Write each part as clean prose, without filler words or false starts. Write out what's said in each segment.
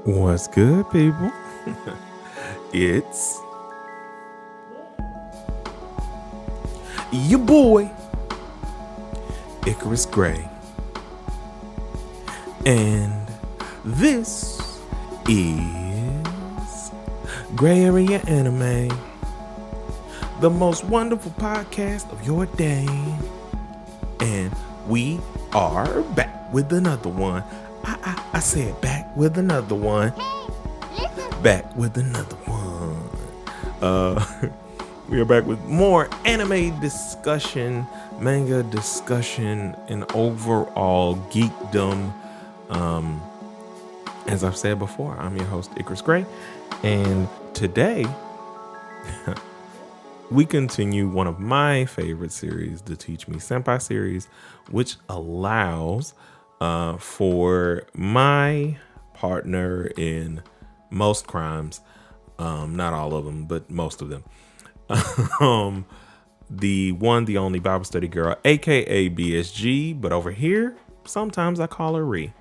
What's good, people? It's your boy, Icarus Gray. And this is Gray Area Anime, the most wonderful podcast of your day. And we are back with another one. I said back with another one. Back with another one. We are back with more anime discussion, manga discussion, and overall geekdom. As I've said before, I'm your host, Icarus Gray, and today we continue one of my favorite series, the Teach Me Senpai series, which allows for my partner in most crimes, not all of them, but most of them, the one, the only Bible study girl, aka BSG, but over here, sometimes I call her Ree.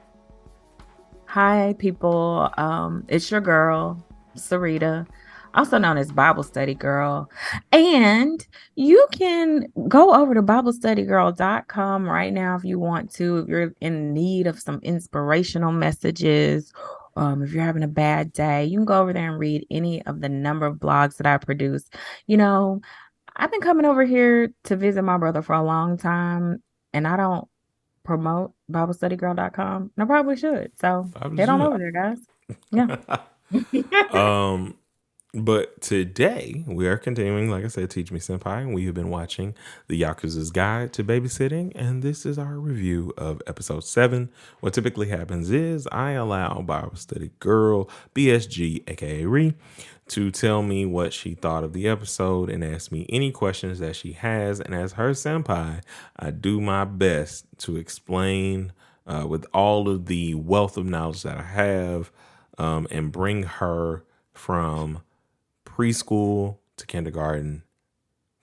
Hi, people. It's your girl, Sarita, also known as Bible Study Girl. And you can go over to BibleStudyGirl.com right now if you want to, if you're in need of some inspirational messages. If you're having a bad day, you can go over there and read any of the number of blogs that I produce. You know, I've been coming over here to visit my brother for a long time, and I don't promote BibleStudyGirl.com. I probably should. So head on over there, guys. Yeah. But today we are continuing, like I said, Teach Me Senpai, and we have been watching the Yakuza's Guide to Babysitting, and this is our review of episode 7. What typically happens is I allow Bible Study Girl, BSG, aka Ree, to tell me what she thought of the episode and ask me any questions that she has, and as her senpai, I do my best to explain with all of the wealth of knowledge that I have, and bring her from preschool to kindergarten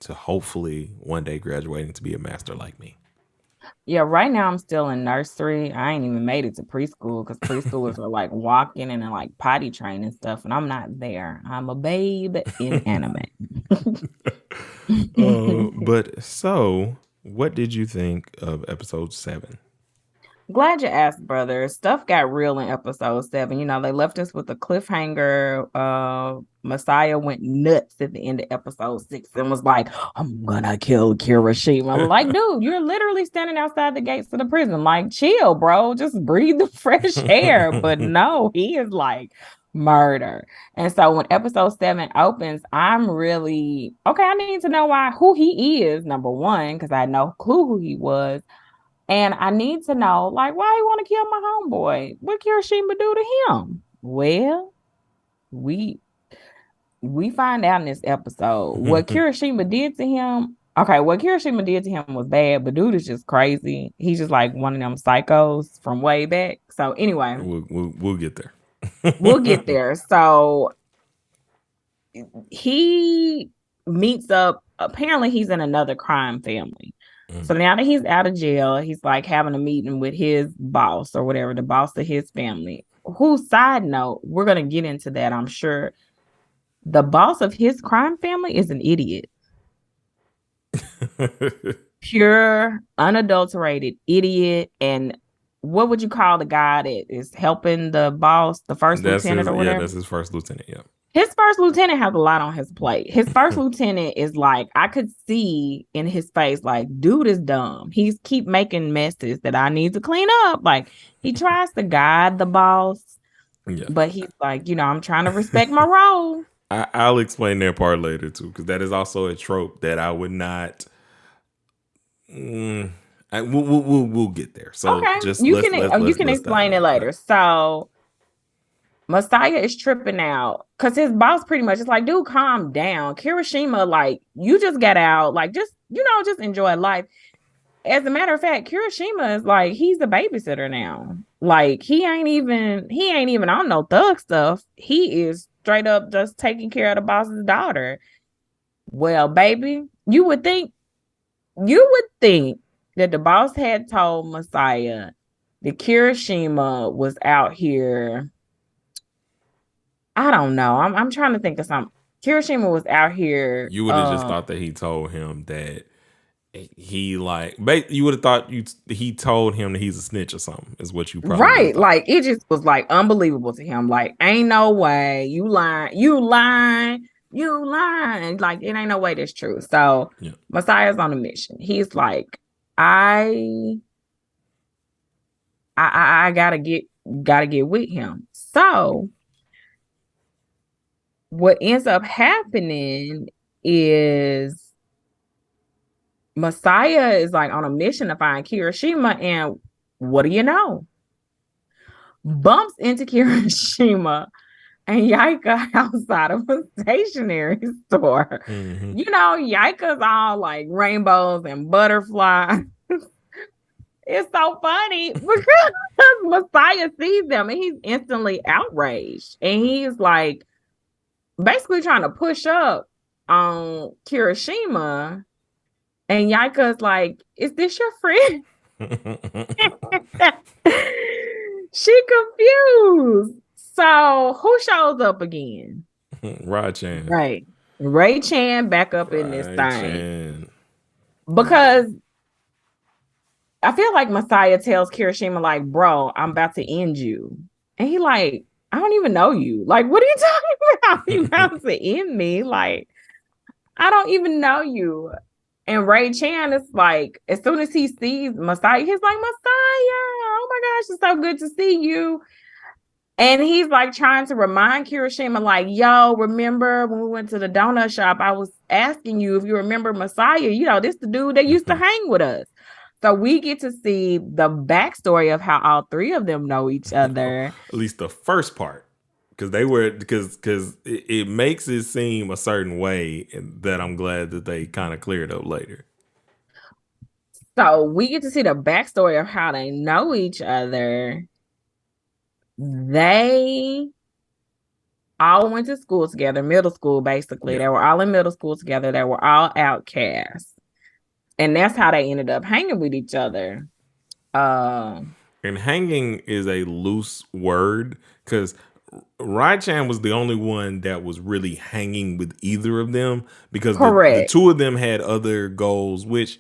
to hopefully one day graduating to be a master like me. Yeah, right now I'm still in nursery. I ain't even made it to preschool because preschoolers are like walking and like potty train and stuff, and I'm not there. I'm a babe in anime. But so, what did you think of episode 7? Glad you asked, brother. Stuff got real in episode 7. You know, they left us with a cliffhanger. Messiah went nuts at the end of episode 6 and was like, I'm gonna kill Kirishima. I'm like, dude, you're literally standing outside the gates of the prison. Like, chill, bro. Just breathe the fresh air. But no, he is like murder. And so when episode 7 opens, I'm really okay. I need to know who he is, number one, because I had no clue who he was. And I need to know, like, why he want to kill my homeboy? What Kirishima do to him? Well, we find out in this episode what Kirishima did to him. Okay, what Kirishima did to him was bad, but dude is just crazy. He's just like one of them psychos from way back. So anyway, we'll get there. We'll get there. So he meets up. Apparently, he's in another crime family. So now that he's out of jail, he's like having a meeting with his boss or whatever, the boss of his family. Whose side note, we're going to get into that, I'm sure. The boss of his crime family is an idiot. Pure, unadulterated idiot. And what would you call the guy that is helping the boss, the first lieutenant or whatever? Yeah, that's his first lieutenant, yeah. His first lieutenant has a lot on his plate. His first lieutenant is like, I could see in his face, like, dude is dumb. He's keep making messes that I need to clean up. Like, he tries to guide the boss, but he's like, I'm trying to respect my role. I'll explain that part later, too, because that is also a trope that I would not... We'll get there. So okay, just you can explain it later. So Messiah is tripping out because his boss pretty much is like, dude, calm down. Kirishima, like, you just got out. Like, just enjoy life. As a matter of fact, Kirishima is like, he's a babysitter now. Like, he ain't even on no thug stuff. He is straight up just taking care of the boss's daughter. Well, baby, you would think that the boss had told Messiah that Kirishima was out here I don't know. I'm trying to think of something. Kirishima was out here. You would have just thought that he told him that he like. You would have thought he told him that he's a snitch or something. Is what you probably would have Right. thought. Like it just was like unbelievable to him. Like, ain't no way. You lying. You lying. You lying. Like, it ain't no way that's true. So Yeah. Messiah's on a mission. He's like, I I gotta get with him. So what ends up happening is Messiah is like on a mission to find Kirishima, and what do you know? Bumps into Kirishima and Yaika outside of a stationery store. Mm-hmm. You know, Yaika's all like rainbows and butterflies. It's so funny because Messiah sees them and he's instantly outraged. And he's like basically trying to push up on Kirishima. And Yaika's like, is this your friend? She confused. So who shows up again? Rod Chan. Right. Ray Chan back up in this Right, thing. Chan. Because I feel like Messiah tells Kirishima, like, bro, I'm about to end you. And he like, I don't even know you. Like, what are you talking about? You about to end me? Like, I don't even know you. And Ray Chan is like, as soon as he sees Messiah, he's like, Messiah, oh my gosh, it's so good to see you. And he's like trying to remind Kirishima, like, yo, remember when we went to the donut shop? I was asking you if you remember Messiah. You know, this the dude that used to hang with us. So we get to see the backstory of how all three of them know each other. At least the first part. Because it makes it seem a certain way that I'm glad that they kind of cleared up later. So we get to see the backstory of how they know each other. They all went to school together, middle school, basically. Yeah. They were all in middle school together. They were all outcasts. And that's how they ended up hanging with each other. And hanging is a loose word because Rai-chan was the only one that was really hanging with either of them because the Correct. two of them had other goals, which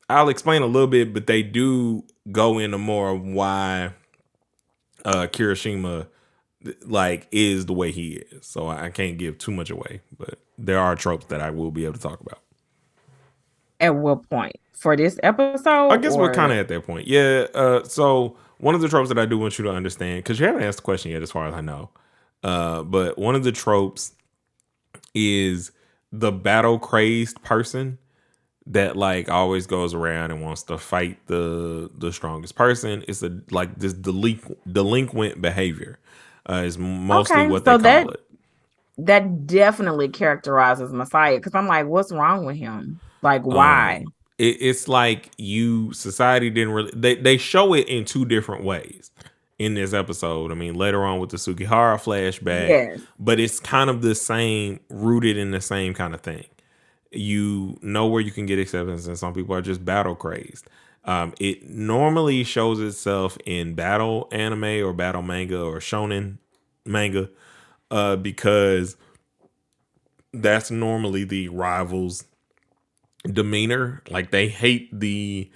I'll explain a little bit, but they do go into more of why Kirishima like is the way he is. So I can't give too much away, but there are tropes that I will be able to talk about. At what point? For this episode? I guess we're kind of at that point. Yeah. So one of the tropes that I do want you to understand, because you haven't asked the question yet, as far as I know. But one of the tropes is the battle crazed person that like always goes around and wants to fight the strongest person. It's like this delinquent behavior. Is mostly what they call it. That definitely characterizes Messiah because I'm like, what's wrong with him? Like, why? It's like society didn't really they show it in two different ways in this episode. I mean, later on with the Sugihara flashback, Yes. but it's kind of the same, rooted in the same kind of thing. You know where you can get acceptance, and some people are just battle crazed. It normally shows itself in battle anime or battle manga or shonen manga because that's normally the rivals' demeanor. Like they hate the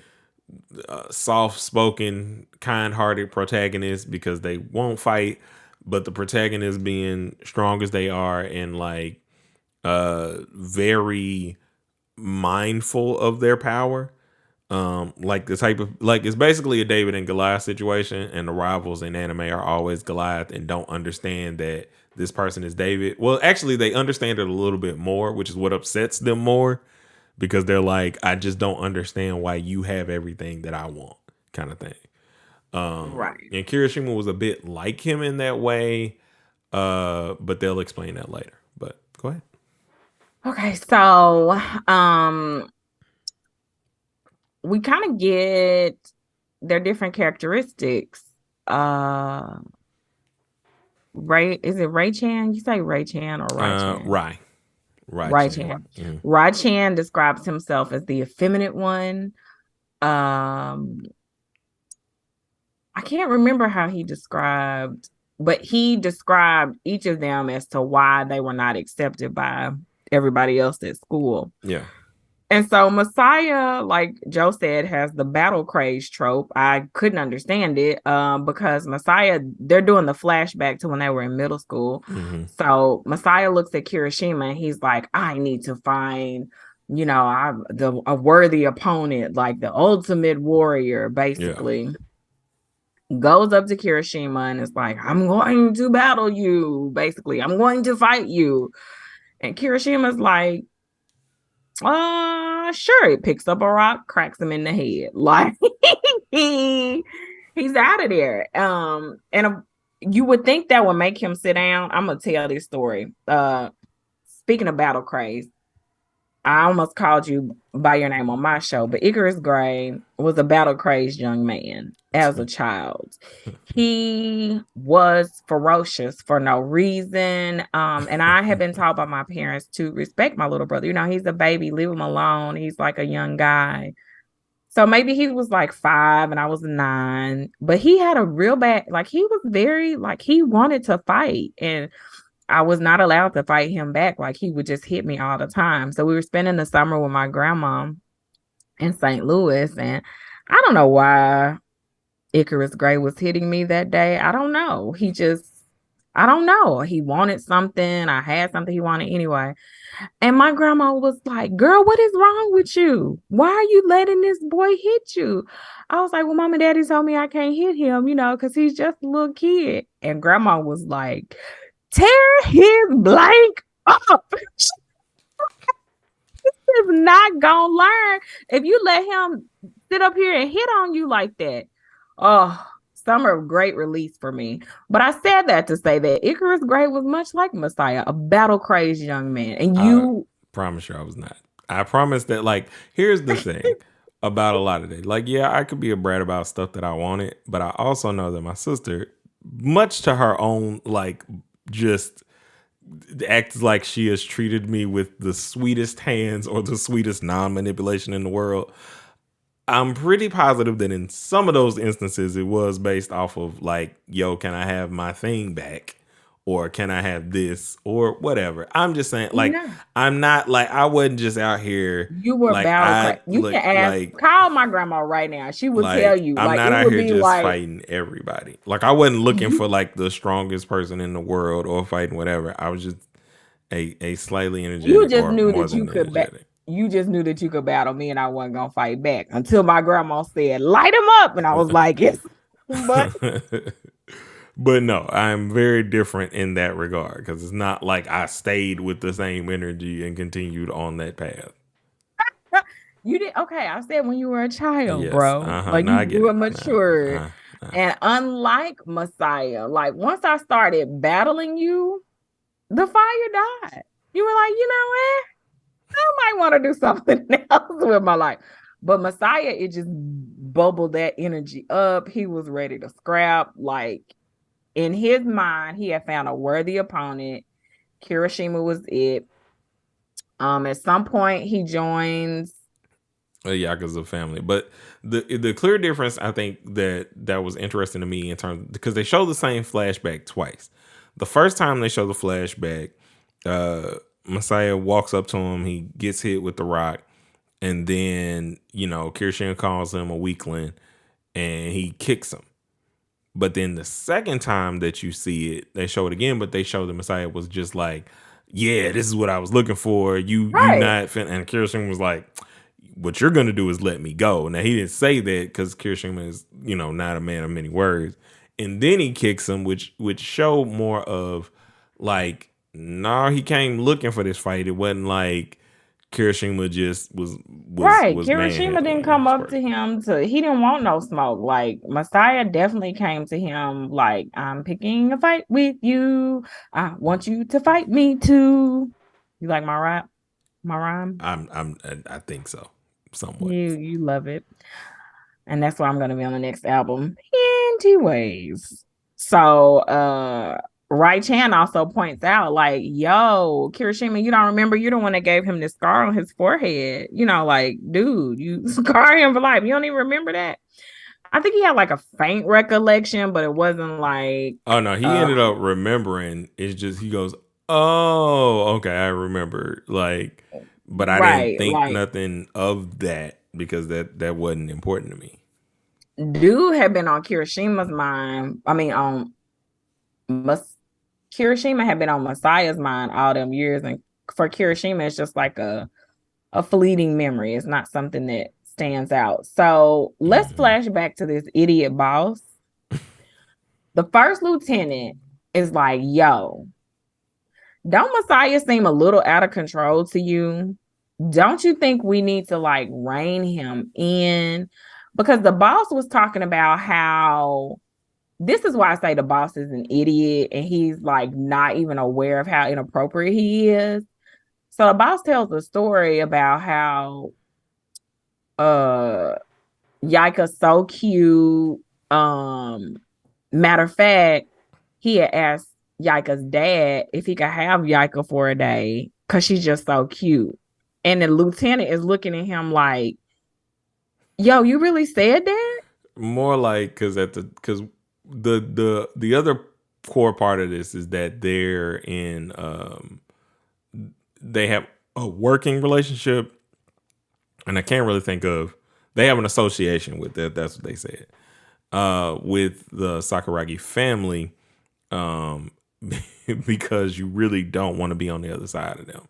soft-spoken, kind-hearted protagonist because they won't fight, but the protagonist being strong as they are and like very mindful of their power. Like the type of like it's basically a David and Goliath situation, and the rivals in anime are always Goliath and don't understand that this person is David. Well, actually, they understand it a little bit more, which is what upsets them more because they're like, I just don't understand why you have everything that I want, kind of thing. Right. And Kirishima was a bit like him in that way, but they'll explain that later. But go ahead. Okay, so we kind of get their different characteristics. Ray, is it Ray Chan? You say Ray Chan or Rai Chan? Rai Chan. Mm-hmm. Rai Chan describes himself as the effeminate one. I can't remember how he described but he described each of them as to why they were not accepted by everybody else at school. Yeah. And so Messiah, like Joe said, has the battle craze trope. I couldn't understand it because Messiah, they're doing the flashback to when they were in middle school. Mm-hmm. So Messiah looks at Kirishima and he's like, I need to find, a worthy opponent, like the ultimate warrior, Yeah. basically. Goes up to Kirishima and is like, I'm going to battle you, basically. I'm going to fight you. And Kirishima's like, sure. He picks up a rock, cracks him in the head. Like he's out of there. You would think that would make him sit down. I'm gonna tell this story. Speaking of battle craze, I almost called you by your name on my show, but Icarus Gray was a battle crazed young man as a child. He was ferocious for no reason. And I have been taught by my parents to respect my little brother. He's a baby, leave him alone. He's like a young guy. So maybe he was like 5 and I was 9, but he had a real bad, like he was very, like he wanted to fight. And I was not allowed to fight him back. Like he would just hit me all the time. So we were spending the summer with my grandma in St. Louis. And I don't know why Icarus Gray was hitting me that day. I don't know. I don't know. He wanted something. I had something he wanted anyway. And my grandma was like, girl, what is wrong with you? Why are you letting this boy hit you? I was like, well, mom and daddy told me I can't hit him, because he's just a little kid. And grandma was like, tear his blank up. He's not gonna learn if you let him sit up here and hit on you like that. Oh, summer of great release for me. But I said that to say that Icarus Gray was much like Messiah, a battle crazed young man. And you promise you I was not. I promise that, like, here's the thing about a lot of it. Like, yeah, I could be a brat about stuff that I wanted, but I also know that my sister, much to her own, like, just acts like she has treated me with the sweetest hands or the sweetest non-manipulation in the world. I'm pretty positive that in some of those instances, it was based off of like, yo, can I have my thing back? Or can I have this or whatever? I'm just saying, like, I'm not like, I wasn't just out here. You were like, battle. You can ask, call my grandma right now. She will tell you. I'm like, not out here just fighting everybody. Like, I wasn't looking for like the strongest person in the world or fighting whatever. I was just a slightly energetic. You just knew that you could you just knew that you could battle me and I wasn't gonna fight back until my grandma said, light him up. And I was like, yes. But no, I'm very different in that regard because it's not like I stayed with the same energy and continued on that path. You did okay. I said when you were a child, bro. Like you were mature. And unlike Messiah, like once I started battling you, the fire died. You were like, you know what? I might want to do something else with my life. But Messiah, it just bubbled that energy up. He was ready to scrap. Like in his mind, he had found a worthy opponent. Kirishima was it. At some point, he joins a Yakuza family. But the clear difference, I think that was interesting to me in terms because they show the same flashback twice. The first time they show the flashback, Messiah walks up to him. He gets hit with the rock. And then, Kirishima calls him a weakling and he kicks him. But then the second time that you see it, they show it again, but they show the Messiah was just like, yeah, this is what I was looking for. You not fin-. And Kirishima was like, what you're going to do is let me go. Now, he didn't say that because Kirishima is, not a man of many words. And then he kicks him, which show more of like, no, he came looking for this fight. It wasn't like Kirishima just was right. Kirishima didn't come up to him he didn't want no smoke. Like Messiah definitely came to him like, I'm picking a fight with you. I want you to fight me too. You like my rap? My rhyme? I think so. Somewhat. You love it. And that's why I'm gonna be on the next album. Anyways. So Rai Chan also points out, like, yo, Kirishima, you don't remember you're the one that gave him this scar on his forehead. Like, dude, you scar him for life. You don't even remember that. I think he had like a faint recollection, but it wasn't like Oh no, he ended up remembering. It's just he goes, "Oh, okay, I remember." Like, but I didn't right. think Like nothing of that because that wasn't important to me. dude had been on Kirishima's mind. I mean, on Mas- Kirishima had been on Messiah's mind all them years, and for Kirishima, it's just like a fleeting memory. It's not something that stands out. So let's Hmm. flash back to this idiot boss. The first lieutenant is like, "Yo, don't Messiah seem a little out of control to you? Don't you think we need to like rein him in?" Because the boss was talking about how this is why I say the boss is an idiot and he's like not even aware of how inappropriate he is. So the boss tells a story about how uh Yaika's so cute. Matter of fact, he had asked Yaika's dad if he could have Yaika for a day because she's just so cute. And the lieutenant is looking at him like, "Yo, you really said that?" More like because the other core part of this is that they're in they have a working relationship, and I can't really think of they have an association with that. That's what they said. With the Sakuragi family, um, because you really don't want to be on the other side of them.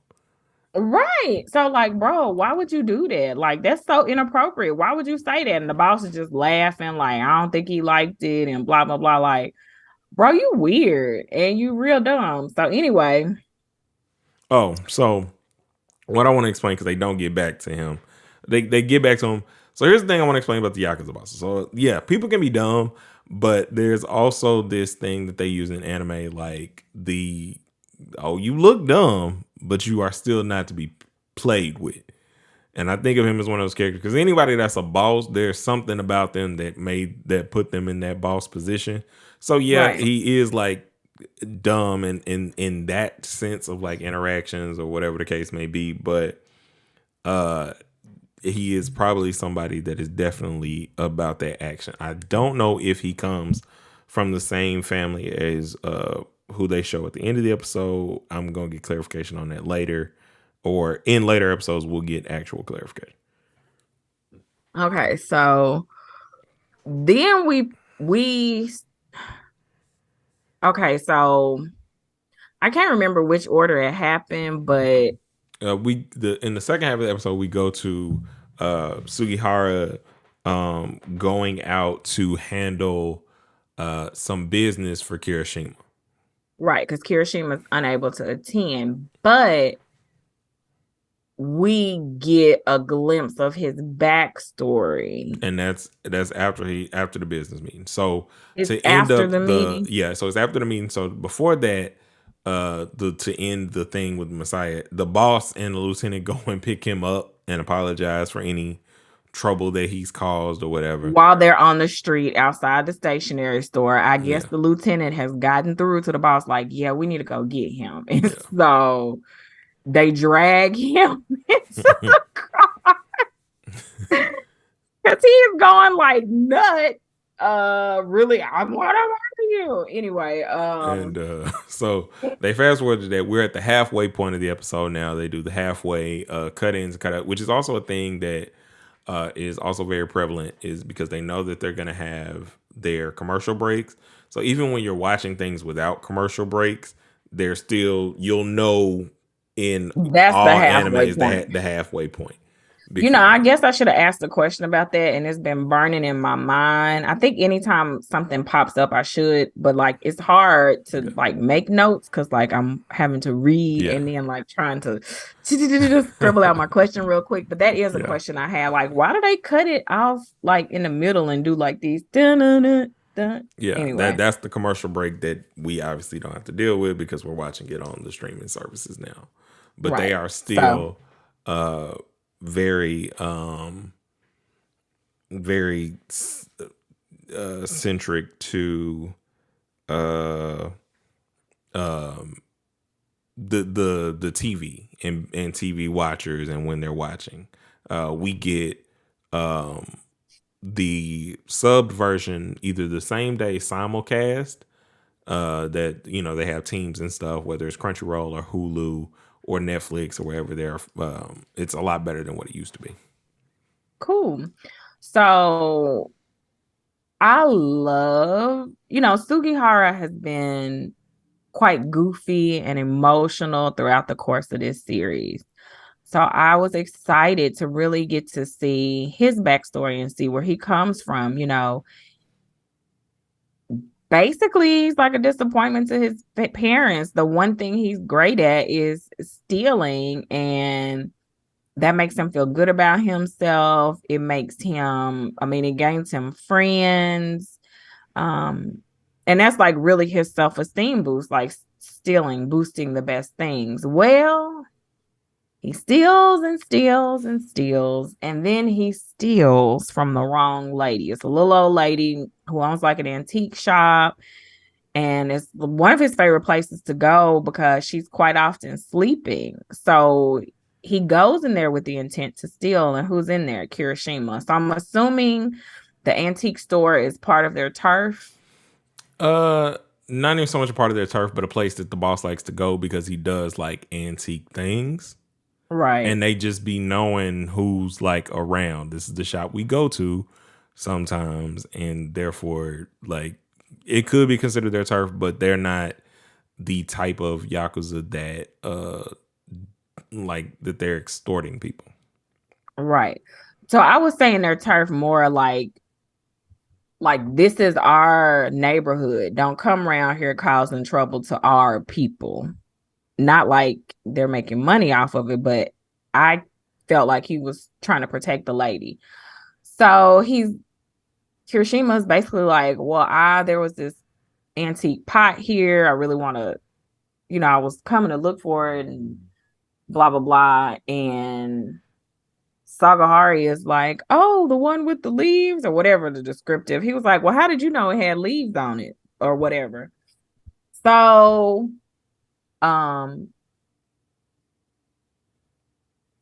Right. So, like, bro, why would you do that? Like, that's so inappropriate. Why would you say that? And the boss is just laughing, like, I don't think he liked it, and blah, blah, blah. Like, bro, you weird and you real dumb. So, anyway, Oh, so what I want to explain because they don't get back to him, they get back to him. So here's the thing I want to explain about the Yakuza bosses. So yeah, people can be dumb, but there's also this thing that they use in anime, like the oh, you look dumb, but you are still not to be played with. And I think of him as one of those characters because anybody that's a boss, there's something about them that put them in that boss position. So yeah, right. he is like dumb in that sense of like interactions or whatever the case may be, but uh he is probably somebody that is definitely about that action. I don't know if he comes from the same family as who they show at the end of the episode. I'm gonna get clarification on that later, or in later episodes we'll get actual clarification. Okay. So then we, okay. So I can't remember which order it happened, but We the in the second half of the episode we go to Sugihara going out to handle some business for Kirishima. right, because Kirishima is unable to attend, but we get a glimpse of his backstory. And that's after the business meeting. So It's to end after up the the meeting. yeah, so it's after the meeting. So before that, the to end the thing with Messiah, the boss and the lieutenant go and pick him up and apologize for any trouble that he's caused or whatever. While they're on the street outside the stationery store, I guess Yeah, the lieutenant has gotten through to the boss, like, yeah, we need to go get him. And yeah. so they drag him into the car because he is going like nuts. Really, I'm what am you? Anyway, And so they fast forward to that. We're at the halfway point of the episode now. They do the halfway cut ins and cut out, which is also a thing that is also very prevalent, is because they know that they're going to have their commercial breaks. So even when you're watching things without commercial breaks, they're still, you'll know in that's the all anime halfway is point. the halfway point. You Because, know, I guess I should have asked a question about that, and it's been burning in my mind. I think anytime something pops up, I should, but like it's hard to yeah, like make notes because like I'm having to read yeah, and then like trying to scribble out my question real quick. But that is a yeah. question I had. Like, why do they cut it off like in the middle and do like these dun dun dun dun? Yeah, Anyway, that's the commercial break that we obviously don't have to deal with because we're watching it on the streaming services now. But they right. are So still uh very very centric to uh um the TV and TV watchers and when they're watching. We get um the subbed version either the same day simulcast, that they have teams and stuff, whether it's Crunchyroll or Hulu or Netflix or wherever they're. It's a lot better than what it used to be. Cool. So I love, Sugihara has been quite goofy and emotional throughout the course of this series. So I was excited to really get to see his backstory and see where he comes from. Basically, he's like a disappointment to his parents. The one thing he's great at is stealing, and that makes him feel good about himself. It makes him, it gains him friends. Um, and that's like really his self-esteem boost, like stealing, boosting the best things. Well, he steals and steals and steals, and then he steals from the wrong lady. It's a little old lady who owns like an antique shop, and it's one of his favorite places to go because she's quite often sleeping. So he goes in there with the intent to steal, and who's in there? Kirishima. So I'm assuming the antique store is part of their turf. Not even so much a part of their turf, but a place that the boss likes to go because he does like antique things. Right. And they just be knowing who's like around. This is the shop we go to sometimes, and therefore, like, it could be considered their turf, but they're not the type of Yakuza that like that they're extorting people. Right. So I was saying their turf more like this is our neighborhood. Don't come around here causing trouble to our people. Not like they're making money off of it, but I felt like he was trying to protect the lady. So Kirishima's basically like, well, there was this antique pot here. I really want to, I was coming to look for it and blah, blah, blah. And Sagahari is like, oh, the one with the leaves or whatever the descriptive. He was like, well, how did you know it had leaves on it or whatever? So, um,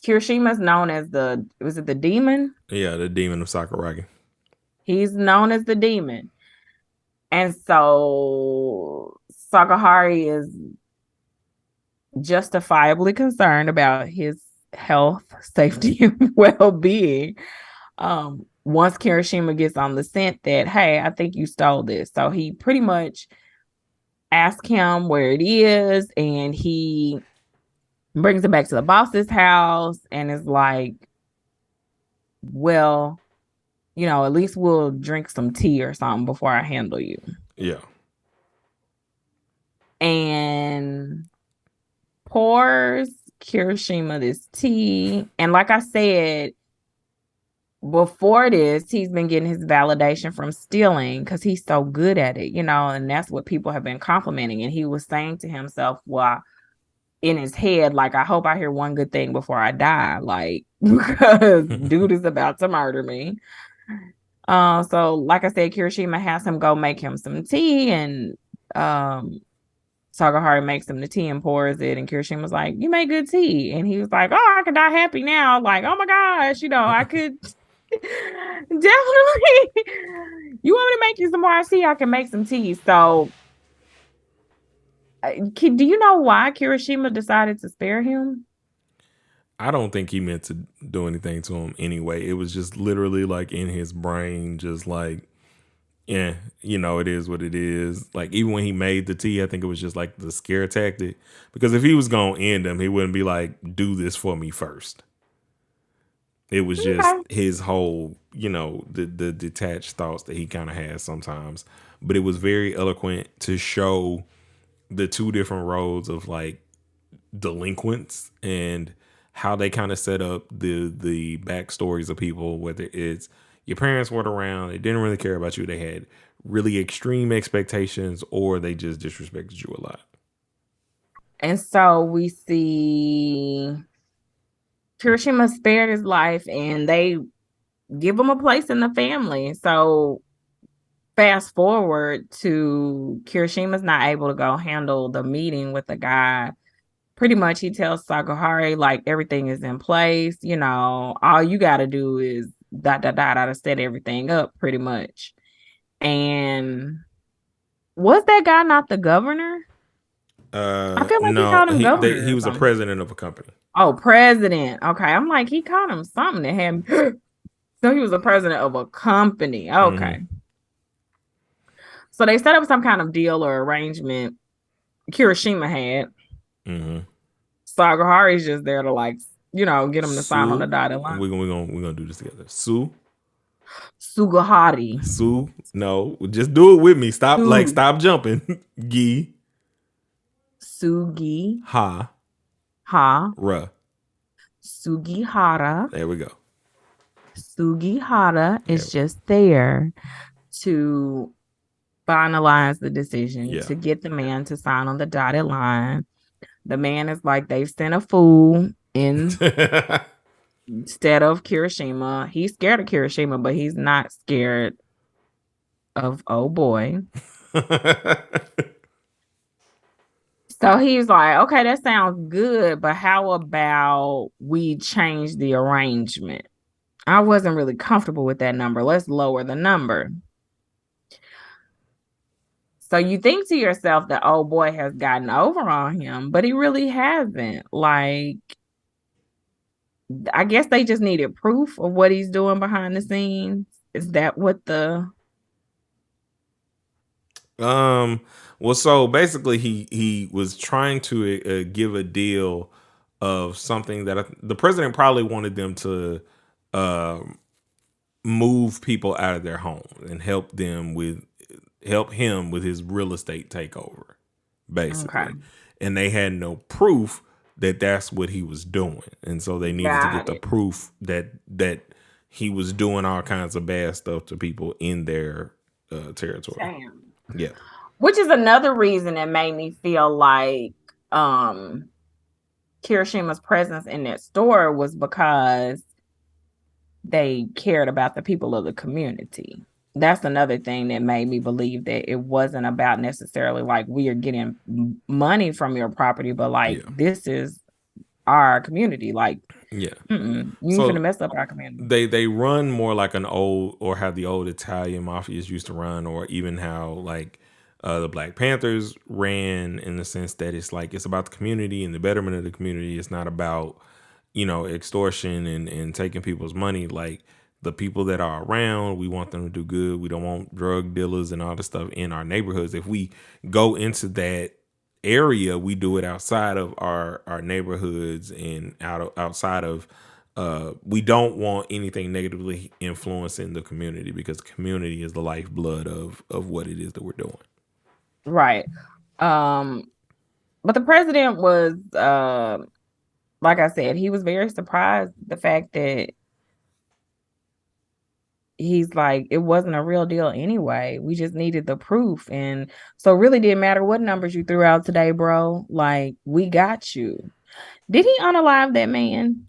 Kirishima's known as was it the demon? Yeah, the demon of Sakuragi. He's known as the demon. And so Sakahari is justifiably concerned about his health, safety, and well-being. Once Kirishima gets on the scent that, hey, I think you stole this. So he pretty much asks him where it is, and he brings it back to the boss's house and is like, well, at least we'll drink some tea or something before I handle you. Yeah. And pours Kirishima this tea. And like I said, before this, he's been getting his validation from stealing because he's so good at it, and that's what people have been complimenting. And he was saying to himself, well, in his head, like, I hope I hear one good thing before I die, like, because dude is about to murder me. So like I said, Kirishima has him go make him some tea, and Sagahari makes him the tea and pours it, and Kirishima's like, you make good tea. And he was like, oh, I could die happy now. Like, oh my gosh, I could definitely. You want me to make you some more tea? I can make some tea. So, do you know why Kirishima decided to spare him? I don't think he meant to do anything to him anyway. It was just literally like in his brain, just like, yeah, it is what it is. Like, even when he made the tea, I think it was just like the scare tactic. Because if he was going to end him, he wouldn't be like, do this for me first. It was just his whole, the detached thoughts that he kind of has sometimes. But it was very eloquent to show the two different roles of like delinquents and how they kind of set up the backstories of people, whether it's your parents weren't around, they didn't really care about you, they had really extreme expectations, or they just disrespected you a lot. And so we see Kirishima spared his life, and they give him a place in the family. So fast forward to Kirishima's not able to go handle the meeting with the guy. Pretty much he tells Sakahari, like, everything is in place. All you got to do is to set everything up pretty much. And was that guy not the governor? I feel like he No, called him he governor or was a something. president of a company. Oh, president. Okay. I'm like, he called him something that had so he was a president of a company. Mm-hmm. Okay. So they set up some kind of deal or arrangement Kirishima had. Mm-hmm. Sagahari's just there to like, get him to sign on the Sue, dotted line. we're gonna do this together. Sugahari. No, just do it with me. Su Stop jumping. Gi Sugi ha Ha ra. Sugihara. There we go. Sugihara There is just there to finalize the decision, Yeah. to get the man to sign on the dotted line. The man is like, they've sent a fool in instead of Kirishima. He's scared of Kirishima, but he's not scared of oh boy. So he's like, okay, that sounds good, but how about we change the arrangement? I wasn't really comfortable with that number. Let's lower the number. So you think to yourself that old boy has gotten over on him, but he really hasn't. Like, I guess they just needed proof of what he's doing behind the scenes. Is that what the well, so basically, he was trying to give a deal of something that the president probably wanted them to uh, move people out of their homes and help him with his real estate takeover, okay? basically. And they had no proof that that's what he was doing, and so they needed to get Got the it. proof that he was doing all kinds of bad stuff to people in their territory. Damn. Yeah. Which is another reason that made me feel like Kirishima's presence in that store was because they cared about the people of the community. That's another thing that made me believe that it wasn't about necessarily like we are getting money from your property, but like Yeah. this is our community. Like, Yeah. you ain't finna So mess up our community. they run more like an old, or how the old Italian mafias used to run, or even how like the Black Panthers ran, in the sense that it's like it's about the community and the betterment of the community. It's not about extortion and taking people's money. Like, the people that are around, we want them to do good. We don't want drug dealers and all this stuff in our neighborhoods. If we go into that area, we do it outside of our neighborhoods and outside of we don't want anything negatively influencing the community, because the community is the lifeblood of what it is that we're doing. Right. But the president was like I said, he was very surprised the fact that he's like, it wasn't a real deal anyway. We just needed the proof. And so it really didn't matter what numbers you threw out today, bro. Like, we got you. Did he unalive that man?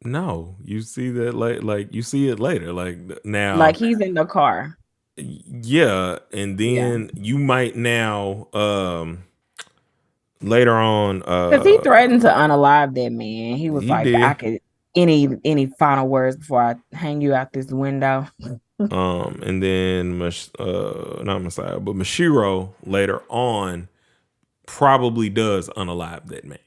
No, you see that like you see it later. Like, now, Like, he's in the car. yeah, and Yeah. then you might now later on Because he threatened to unalive that man. He was he like, I did. could any final words before I hang you out this window. And then not Messiah, but Mashiro later on probably does unalive that man.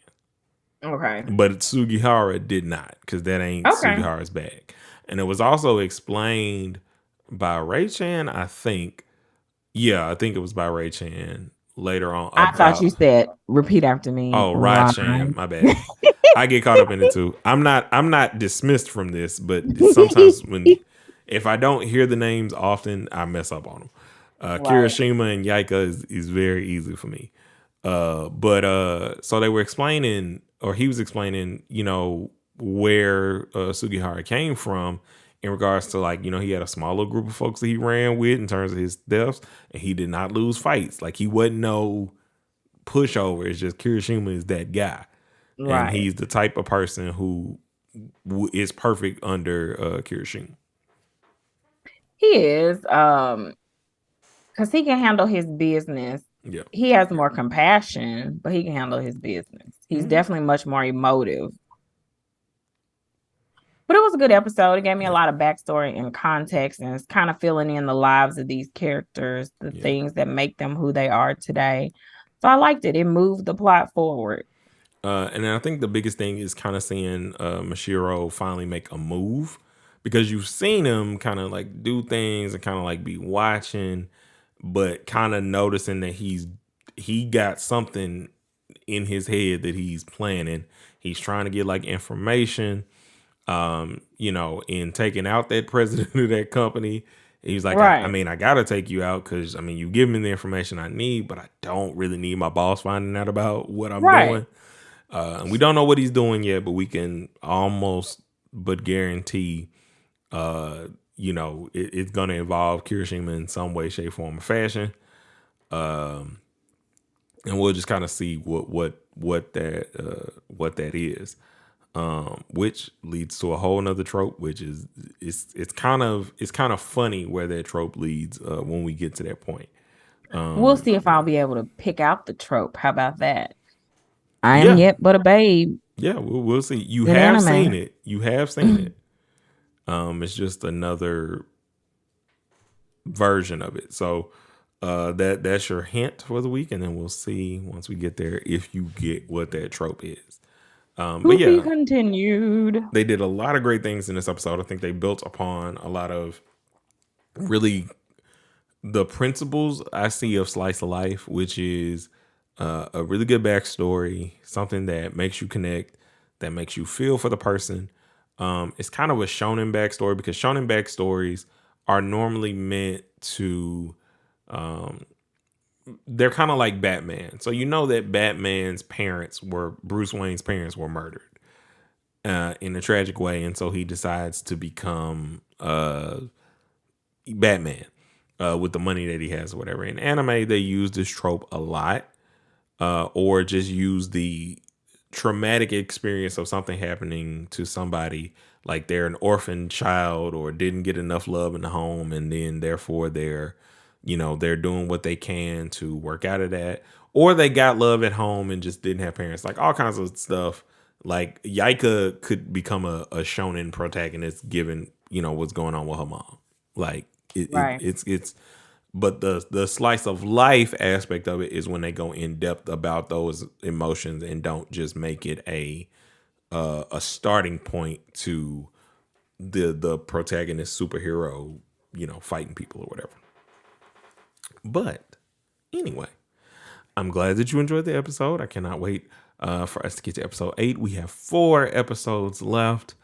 Okay. But Sugihara did not, because that ain't Okay. Sugihara's bag. And it was also explained by Ray Chan, I think. Yeah, I think it was by Ray Chan later on I thought you about said repeat after me. Rai Right. Chan, my bad. I get caught up in it too. I'm not dismissed from this, but sometimes if I don't hear the names often, I mess up on them. Right. Kirishima and Yaika is very easy for me. But so they were explaining, or he was explaining, where Sugihara came from in regards to, like, he had a smaller group of folks that he ran with in terms of his deaths, and he did not lose fights. Like, he wasn't no pushover. It's just Kirishima is that guy. And Right. he's the type of person who is perfect under Kirishima. He is. Because he can handle his business. Yeah. He has more compassion, but he can handle his business. He's definitely much more emotive. But it was a good episode. It gave me a Yeah, lot of backstory and context, and it's kind of filling in the lives of these characters, the yeah. things that make them who they are today. So I liked it. It moved the plot forward. And then I think the biggest thing is kind of seeing Mashiro finally make a move, because you've seen him kind of like do things and kind of like be watching, but kind of noticing that he got something in his head that he's planning. He's trying to get like information, in taking out that president of that company. He's like, I Right. mean, I gotta take you out because I mean, you give me the information I need, but I don't really need my boss finding out about what I'm Right. doing. And we don't know what he's doing yet, but we can almost but guarantee, it's going to involve Kirishima in some way, shape, form, or fashion. Um, and we'll just kind of see what that is. Which leads to a whole nother trope, which is it's kind of funny where that trope leads when we get to that point. We'll see if Yeah, I'll be able to pick out the trope. How about that? I am yeah, yet but a babe yeah. We'll see. You in have seen anime. it. You have seen it. It's just another version of it. So that's your hint for the week, and then we'll see once we get there if you get what that trope is. But To be yeah, continued. they did a lot of great things in this episode. I think they built upon a lot of really the principles I see of slice of life, which is a really good backstory, something that makes you connect, that makes you feel for the person. It's kind of a shonen backstory because shonen backstories are normally meant to, um, they're kind of like Batman. So you know that Bruce Wayne's parents were murdered in a tragic way, and so he decides to become Batman with the money that he has or whatever. In anime, they use this trope a lot, or just use the traumatic experience of something happening to somebody, like they're an orphan child or didn't get enough love in the home, and then therefore they're doing what they can to work out of that, or they got love at home and just didn't have parents, like all kinds of stuff. Like Yaika could become a shonen protagonist given what's going on with her mom. Like Right. it's but the slice of life aspect of it is when they go in depth about those emotions and don't just make it a starting point to the protagonist superhero, fighting people or whatever. But anyway, I'm glad that you enjoyed the episode. I cannot wait for us to get to episode 8. We have 4 episodes left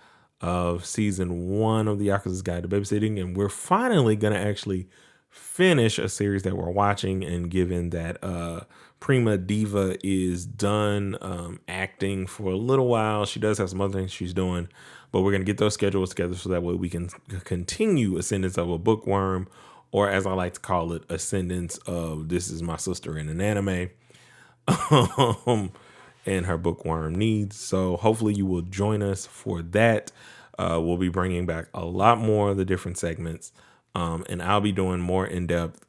of season 1 of the Yakuza's Guide to Babysitting, and we're finally going to actually finish a series that we're watching. And given that Prima Diva is done acting for a little while, she does have some other things she's doing, but we're going to get those schedules together so that way we can continue Ascendance of a Bookworm, or as I like to call it, Ascendance of This Is My Sister in an Anime, and her bookworm needs. So hopefully you will join us for that. We'll be bringing back a lot more of the different segments, and I'll be doing more in-depth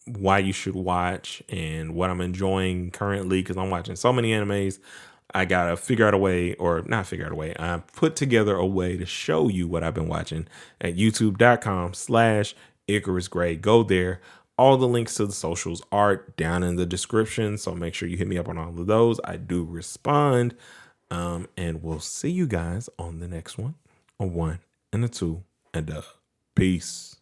why you should watch and what I'm enjoying currently, because I'm watching so many animes. I gotta figure out a way, or not figure out a way, I put together a way to show you what I've been watching at youtube.com/Icarus Gray. Go there. All the links to the socials are down in the description, so make sure you hit me up on all of those. I do respond. And we'll see you guys on the next one. A 1 and a 2 and a peace.